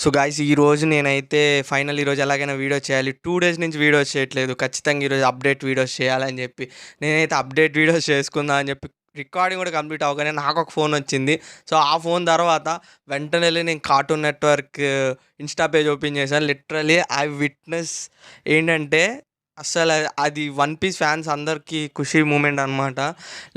So guys ఈరోజు నేనైతే final ఈరోజు ఎలాగైనా వీడియో చేయాలి. 2 డేస్ నుంచి వీడియోస్ చేయట్లేదు. ఖచ్చితంగా ఈరోజు అప్డేట్ వీడియోస్ చేయాలని చెప్పి నేనైతే అప్డేట్ వీడియోస్ చేసుకుందాం అని చెప్పి రికార్డింగ్ కూడా కంప్లీట్ అవ్వగానే నాకు ఒక ఫోన్ వచ్చింది. సో ఆ ఫోన్ తర్వాత వెంటనే వెళ్ళి నేను cartoon network insta page open చేశాను. లిటరలీ ఐ విట్నెస్ ఏంటంటే అస్సలు అది వన్ పీస్ ఫ్యాన్స్ అందరికీ ఖుషి మూమెంట్ అనమాట.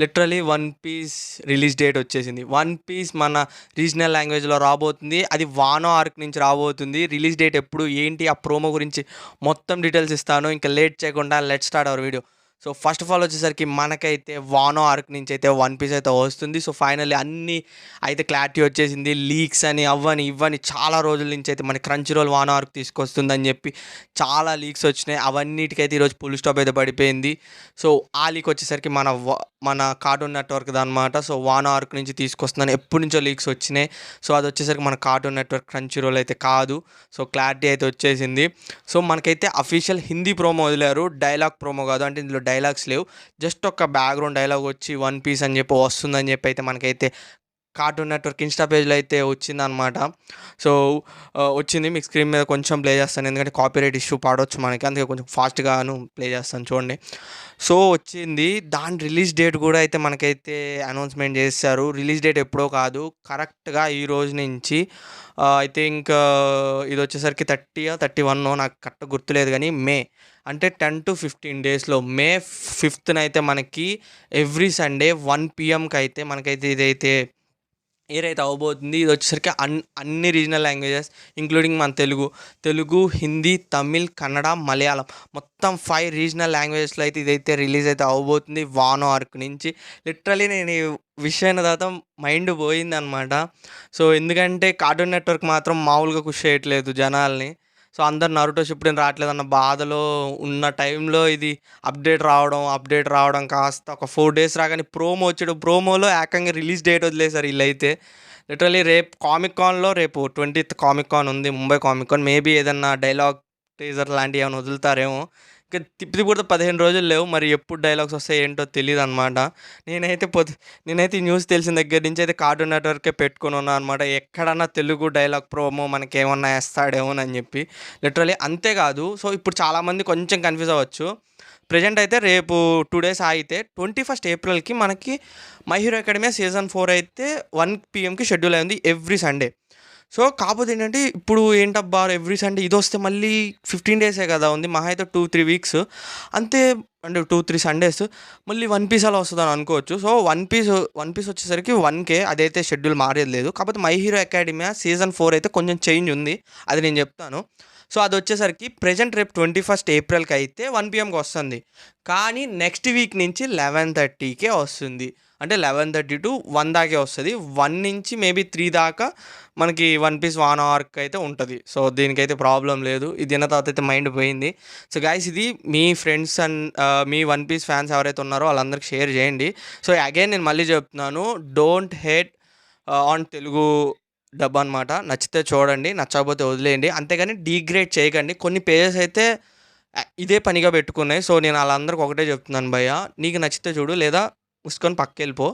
Literally One Piece release date వచ్చేసింది. వన్ పీస్ మన రీజనల్ లాంగ్వేజ్లో రాబోతుంది. అది వానో ఆర్క్ నుంచి రాబోతుంది. రిలీజ్ డేట్ ఎప్పుడు ఏంటి ఆ ప్రోమో గురించి మొత్తం డీటెయిల్స్ ఇస్తాను. ఇంకా లేట్ చేయకుండా let start our video. So first of all వచ్చేసరికి మనకైతే వానో ఆర్క్ నుంచి అయితే వన్ పీస్ అయితే వస్తుంది. సో ఫైనల్లీ అన్నీ అయితే క్లారిటీ వచ్చేసింది. లీక్స్ అని అవ్వని ఇవ్వని చాలా రోజుల నుంచి అయితే మన క్రంచ్ రోల్ వానో ఆర్క్ తీసుకొస్తుందని చెప్పి చాలా లీక్స్ వచ్చినాయి. అవన్నిటికైతే ఈరోజు ఫుల్ స్టాప్ అయితే పడిపోయింది. సో ఆ లీక్ వచ్చేసరికి మన కార్టూన్ నెట్వర్క్ అనమాట. సో వానో ఆర్క్ నుంచి తీసుకొస్తుందని ఎప్పటి నుంచో లీక్స్ వచ్చినాయి. సో అది వచ్చేసరికి మన కార్టూన్ నెట్వర్క్ క్రంచ్ రోల్ అయితే కాదు. సో క్లారిటీ అయితే వచ్చేసింది. సో మనకైతే అఫీషియల్ హిందీ ప్రోమో వదిలారు, డైలాగ్ ప్రోమో కాదు. అంటే ఇందులో డైలాగ్స్ లేవు, జస్ట్ ఒక బ్యాక్గ్రౌండ్ డైలాగ్ వచ్చి వన్ పీస్ అని చెప్పి వస్తుందని చెప్పి అయితే మనకైతే కార్టూన్ నెట్వర్క్ ఇన్స్టా పేజ్లో అయితే వచ్చిందనమాట. సో వచ్చింది, మీకు స్క్రీన్ మీద కొంచెం ప్లే చేస్తాను ఎందుకంటే కాపీరైట్ ఇష్యూ పడవచ్చు మనకి, అందుకే కొంచెం ఫాస్ట్గాను ప్లే చేస్తాను చూడండి. సో వచ్చింది, దాని రిలీజ్ డేట్ కూడా అయితే మనకైతే అనౌన్స్మెంట్ చేశారు. రిలీజ్ డేట్ ఎప్పుడో కాదు, కరెక్ట్గా ఈ రోజు నుంచి ఐ థింక్ ఇది వచ్చేసరికి 31 నాకు కరెక్ట్ గుర్తులేదు కానీ మే అంటే 10 to 15 డేస్లో మే 5th అయితే మనకి ఎవ్రీ సండే 1 PM అయితే మనకైతే ఇదైతే ఏరైతే అవ్వబోతుంది. ఇది వచ్చేసరికి అన్ని రీజనల్ లాంగ్వేజెస్ ఇంక్లూడింగ్ మన తెలుగు, హిందీ, తమిళ్, కన్నడ, మలయాళం మొత్తం 5 రీజనల్ లాంగ్వేజెస్లో అయితే ఇదైతే రిలీజ్ అయితే అవ్వబోతుంది వానో ఆర్క్ నుంచి. లిటరలీ నేను ఈ విషయాన్ని తర్వాత మైండ్ పోయిందనమాట. సో ఎందుకంటే కార్టూన్ నెట్వర్క్ మాత్రం మామూలుగా ఖుషి చేయట్లేదు జనాల్ని. సో అందరు నరుటో షిప్పుడేం రావట్లేదన్న బాధలో ఉన్న టైంలో ఇది అప్డేట్ రావడం కాస్త ఒక 4 డేస్ రాగానే ప్రోమో వచ్చాడు. ప్రోమోలో ఏకంగా రిలీజ్ డేట్ వదిలేశారు వీళ్ళైతే. లిటరలీ రేపు కామిక్ కాన్లో రేపు 20th కామిక్ కాన్ ఉంది, ముంబై కామిక్ కాన్. మేబీ ఏదన్నా డైలాగ్ టీజర్ లాంటివి ఏమైనా వదులుతారేమో. ఇంకా తిప్పి కూడా 15 రోజులు లేవు, మరి ఎప్పుడు డైలాగ్స్ వస్తాయి ఏంటో తెలియదు అనమాట. నేనైతే ఈ న్యూస్ తెలిసిన దగ్గర నుంచి అయితే కార్టూన్ నెట్వర్కే పెట్టుకుని ఉన్నాను అనమాట. ఎక్కడన్నా తెలుగు డైలాగ్ ప్రోమో మనకేమన్నా వేస్తాడేమోనని చెప్పి. లిటరలీ అంతేకాదు. సో ఇప్పుడు చాలామంది కొంచెం కన్ఫ్యూజ్ అవ్వచ్చు. ప్రజెంట్ అయితే రేపు 2 డేస్ ఆగితే 21st ఏప్రిల్కి మనకి మై హీరో అకాడమీ సీజన్ 4 అయితే 1 PMకి షెడ్యూల్ అయింది ఎవ్రీ సండే. సో కాకపోతే ఏంటంటే ఇప్పుడు ఏంటబ్బా ఎవ్రీ సండే ఇది వస్తే మళ్ళీ 15 డేసే కదా ఉంది, మహా అయితే 2-3 వీక్స్ అంతే, అంటే 2-3 సండేస్ మళ్ళీ వన్ పీస్ అలా వస్తుందని అనుకోవచ్చు. సో వన్ పీస్ వచ్చేసరికి 1K అదైతే షెడ్యూల్ మారేది లేదు. కాకపోతే మై హీరో అకాడమీ సీజన్ 4 అయితే కొంచెం చేంజ్ ఉంది, అది నేను చెప్తాను. సో అది వచ్చేసరికి ప్రజెంట్ రేపు 21st ఏప్రిల్కి అయితే 1 PMకి వస్తుంది, కానీ నెక్స్ట్ వీక్ నుంచి 11:30కే వస్తుంది. అంటే 11:30 to 1 దాకే వస్తుంది. 1 నుంచి మేబీ 3 దాకా మనకి వన్ పీస్ వానో ఆర్క్ అయితే ఉంటుంది. సో దీనికైతే ప్రాబ్లం లేదు. ఇది విన్న తర్వాత అయితే మైండ్ పోయింది. సో గైస్ ఇది మీ ఫ్రెండ్స్ అండ్ మీ వన్ పీస్ ఫ్యాన్స్ ఎవరైతే ఉన్నారో వాళ్ళందరికీ షేర్ చేయండి. సో అగైన్ నేను మళ్ళీ చెప్తున్నాను, don't hate on Telugu dub అనమాట. నచ్చితే చూడండి, నచ్చకపోతే వదిలేయండి, అంతేగాని డీగ్రేడ్ చేయకండి. కొన్ని పేజెస్ అయితే ఇదే పనిగా పెట్టుకున్నాయి. సో నేను వాళ్ళందరికీ ఒకటే చెప్తున్నాను, భయ్య నీకు నచ్చితే చూడు, లేదా మూసుకొని పక్కెళ్ళిపో.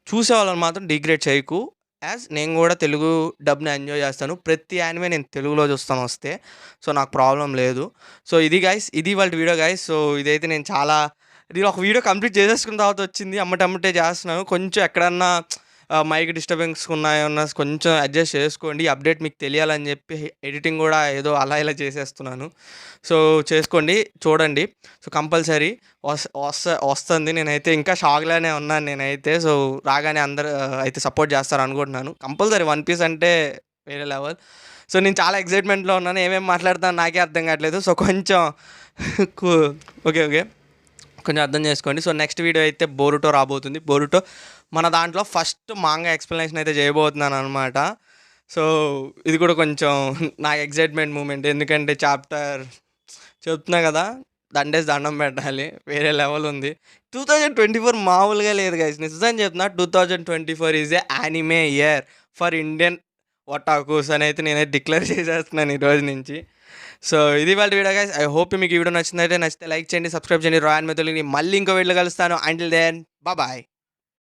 చూసేవాళ్ళని మాత్రం డిగ్రేడ్ చేయకు. యాజ్ నేను కూడా తెలుగు డబ్ని ఎంజాయ్ చేస్తాను, ప్రతి యానిమే నేను తెలుగులో చూస్తాను వస్తే. సో నాకు ప్రాబ్లం లేదు. సో ఇది వాళ్ళ వీడియో గైస్. సో ఇదైతే నేను ఇది ఒక వీడియో కంప్లీట్ చేసేసుకున్న తర్వాత వచ్చింది, అమ్మటే చేస్తున్నాను. కొంచెం ఎక్కడన్నా మైక్ డిస్టర్బెన్స్ ఉన్నాయన్నా కొంచెం అడ్జస్ట్ చేసుకోండి. అప్డేట్ మీకు తెలియాలని చెప్పి ఎడిటింగ్ కూడా ఏదో అలా ఇలా చేసేస్తున్నాను. సో చేసుకోండి, చూడండి. సో కంపల్సరీ వస్తుంది. నేనైతే ఇంకా షాక్లోనే ఉన్నాను నేనైతే. సో రాగానే అందరు అయితే సపోర్ట్ చేస్తారు అనుకుంటున్నాను. కంపల్సరీ వన్ పీస్ అంటే వేరే లెవెల్. సో నేను చాలా ఎక్సైట్మెంట్లో ఉన్నాను, ఏమేమి మాట్లాడుతాను నాకే అర్థం కావట్లేదు. సో కొంచెం ఓకే కొంచెం అర్థం చేసుకోండి. సో నెక్స్ట్ వీడియో అయితే బోరుటో రాబోతుంది. బోరుటో మన దాంట్లో ఫస్ట్ మాంగా ఎక్స్ప్లెనేషన్ అయితే చేయబోతున్నాను అనమాట. సో ఇది కూడా కొంచెం నాకు ఎక్సైట్మెంట్ మూమెంట్, ఎందుకంటే చాప్టర్ చెప్తున్నా కదా, దండం పెట్టాలి, వేరే లెవెల్ ఉంది. 2024 మామూలుగా లేదు గైస్, నిజం చెప్తున్నా. 2024 is a anime year for Indian otakus అని అయితే నేనైతే డిక్లేర్ చేసేస్తున్నాను ఈ రోజు నుంచి. సో ఇది వాళ్ళ వీడియో గైస్. ఐ హోప్ మీకు ఈ వీడియో నచ్చితే లైక్ చేయండి, సబ్స్క్రైబ్ చేయండి. రాయల్ మెథడ్ని మళ్ళీ ఇంకో వీడియో కలుస్తాను. Until then bye.